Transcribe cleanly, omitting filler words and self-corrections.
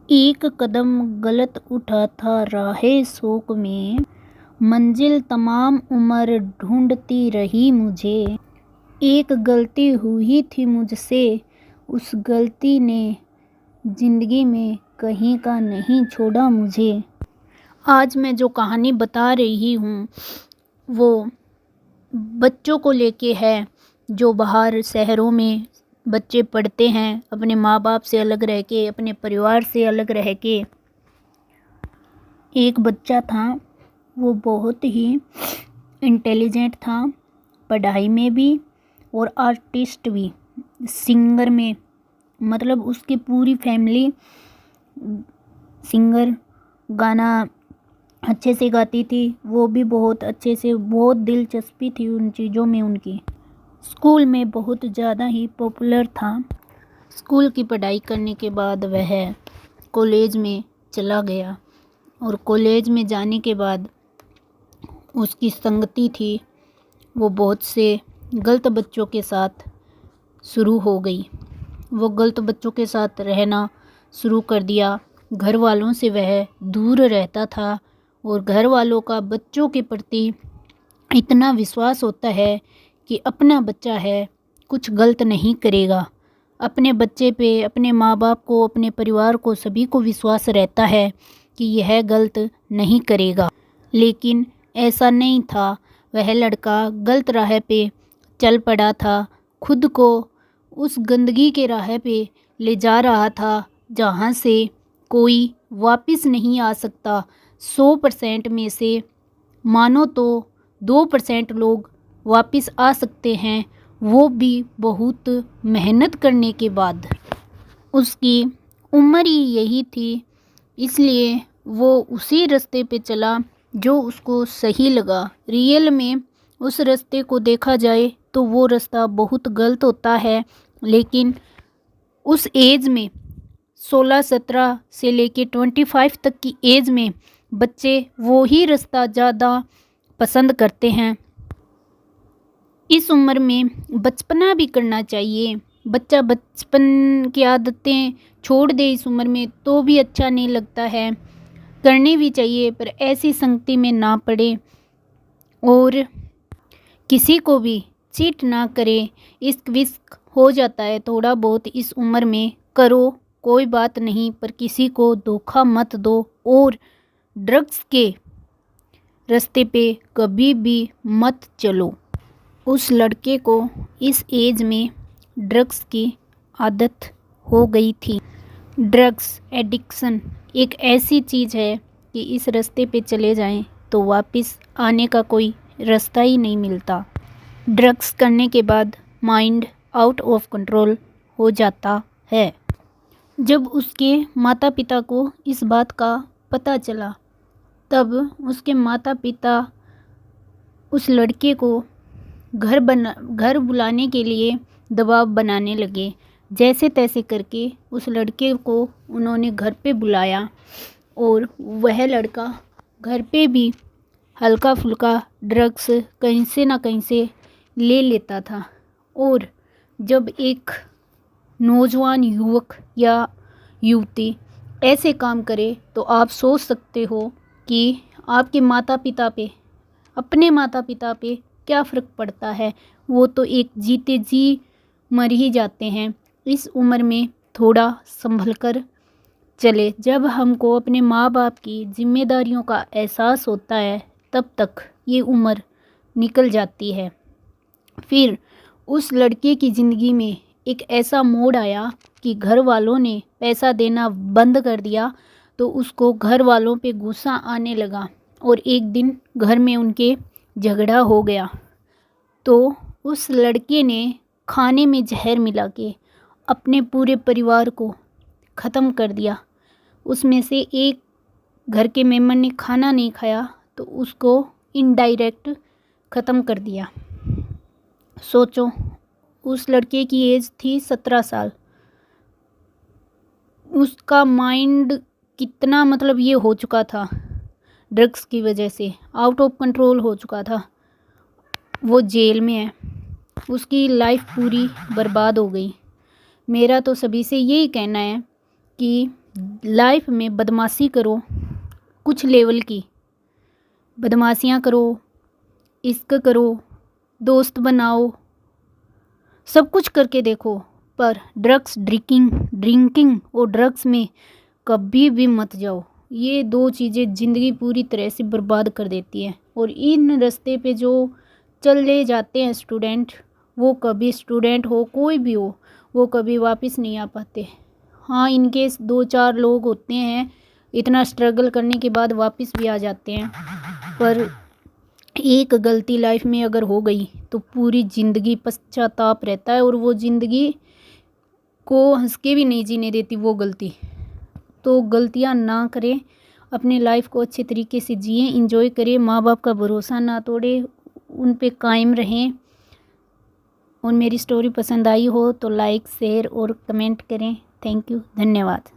एक कदम गलत उठा था राहे शौक में, मंजिल तमाम उम्र ढूंढती रही मुझे। एक गलती हुई थी मुझसे, उस गलती ने जिंदगी में कहीं का नहीं छोड़ा मुझे। आज मैं जो कहानी बता रही हूँ वो बच्चों को लेके है, जो बाहर शहरों में बच्चे पढ़ते हैं, अपने माँ बाप से अलग रह के, अपने परिवार से अलग रह के। एक बच्चा था, वो बहुत ही इंटेलिजेंट था, पढ़ाई में भी और आर्टिस्ट भी, सिंगर में, मतलब उसकी पूरी फैमिली सिंगर, गाना अच्छे से गाती थी, वो भी बहुत अच्छे से, बहुत दिलचस्पी थी उन चीज़ों में उनकी। स्कूल में बहुत ज़्यादा ही पॉपुलर था। स्कूल की पढ़ाई करने के बाद वह कॉलेज में चला गया और कॉलेज में जाने के बाद उसकी संगति थी वो बहुत से गलत बच्चों के साथ शुरू हो गई। वो गलत बच्चों के साथ रहना शुरू कर दिया। घर वालों से वह दूर रहता था और घर वालों का बच्चों के प्रति इतना विश्वास होता है कि अपना बच्चा है, कुछ गलत नहीं करेगा। अपने बच्चे पे, अपने माँ बाप को, अपने परिवार को, सभी को विश्वास रहता है कि यह गलत नहीं करेगा। लेकिन ऐसा नहीं था। वह लड़का गलत राह पे चल पड़ा था, खुद को उस गंदगी के राह पे ले जा रहा था जहाँ से कोई वापस नहीं आ सकता। 100% में से मानो तो 2% लोग वापस आ सकते हैं, वो भी बहुत मेहनत करने के बाद। उसकी उम्र ही यही थी, इसलिए वो उसी रास्ते पे चला जो उसको सही लगा। रियल में उस रास्ते को देखा जाए तो वो रास्ता बहुत गलत होता है, लेकिन उस एज में 16-17 से लेके 25 तक की एज में बच्चे वो ही रास्ता ज़्यादा पसंद करते हैं। इस उम्र में बचपना भी करना चाहिए। बच्चा बचपन की आदतें छोड़ दे इस उम्र में तो भी अच्छा नहीं लगता है, करनी भी चाहिए, पर ऐसी संगति में ना पड़े और किसी को भी चीट ना करे। इश्क विस्क हो जाता है थोड़ा बहुत इस उम्र में, करो कोई बात नहीं, पर किसी को धोखा मत दो और ड्रग्स के रास्ते पे कभी भी मत चलो। उस लड़के को इस एज में ड्रग्स की आदत हो गई थी। ड्रग्स एडिक्शन एक ऐसी चीज़ है कि इस रास्ते पे चले जाएं तो वापस आने का कोई रास्ता ही नहीं मिलता। ड्रग्स करने के बाद माइंड आउट ऑफ कंट्रोल हो जाता है। जब उसके माता पिता को इस बात का पता चला, तब उसके माता पिता उस लड़के को घर बुलाने के लिए दबाव बनाने लगे। जैसे तैसे करके उस लड़के को उन्होंने घर पे बुलाया और वह लड़का घर पे भी हल्का फुल्का ड्रग्स कहीं से ना कहीं से ले लेता था। और जब एक नौजवान युवक या युवती ऐसे काम करे तो आप सोच सकते हो कि आपके माता पिता पे, अपने माता पिता पे क्या फ़र्क पड़ता है। वो तो एक जीते जी मर ही जाते हैं। इस उम्र में थोड़ा संभल कर चले। जब हमको अपने माँ बाप की जिम्मेदारियों का एहसास होता है तब तक ये उम्र निकल जाती है। फिर उस लड़के की ज़िंदगी में एक ऐसा मोड़ आया कि घर वालों ने पैसा देना बंद कर दिया, तो उसको घर वालों पे गुस्सा आने लगा और एक दिन घर में उनके झगड़ा हो गया। तो उस लड़के ने खाने में जहर मिला के अपने पूरे परिवार को ख़त्म कर दिया। उसमें से एक घर के मेंबर ने खाना नहीं खाया तो उसको इनडायरेक्ट ख़त्म कर दिया। सोचो, उस लड़के की एज थी 17 साल। उसका माइंड कितना, मतलब ये हो चुका था, ड्रग्स की वजह से आउट ऑफ कंट्रोल हो चुका था। वो जेल में है, उसकी लाइफ पूरी बर्बाद हो गई। मेरा तो सभी से यही कहना है कि लाइफ में बदमाशी करो, कुछ लेवल की बदमाशियाँ करो, इश्क करो, दोस्त बनाओ, सब कुछ करके देखो, पर ड्रिंकिंग और ड्रग्स में कभी भी मत जाओ। ये दो चीज़ें ज़िंदगी पूरी तरह से बर्बाद कर देती है। और इन रास्ते पे जो चले जाते हैं स्टूडेंट, वो कभी स्टूडेंट हो कोई भी हो, वो कभी वापस नहीं आ पाते। हाँ, इनके 2-4 लोग होते हैं इतना स्ट्रगल करने के बाद वापस भी आ जाते हैं, पर एक गलती लाइफ में अगर हो गई तो पूरी ज़िंदगी पश्चाताप रहता है, और वो ज़िंदगी को हंस के भी नहीं जीने देती वो गलती। तो गलतियां ना करें, अपने लाइफ को अच्छे तरीके से जिएं, इंजॉय करें, माँ बाप का भरोसा ना तोड़ें, उन पे कायम रहें। और मेरी स्टोरी पसंद आई हो तो लाइक, शेयर और कमेंट करें। थैंक यू, धन्यवाद।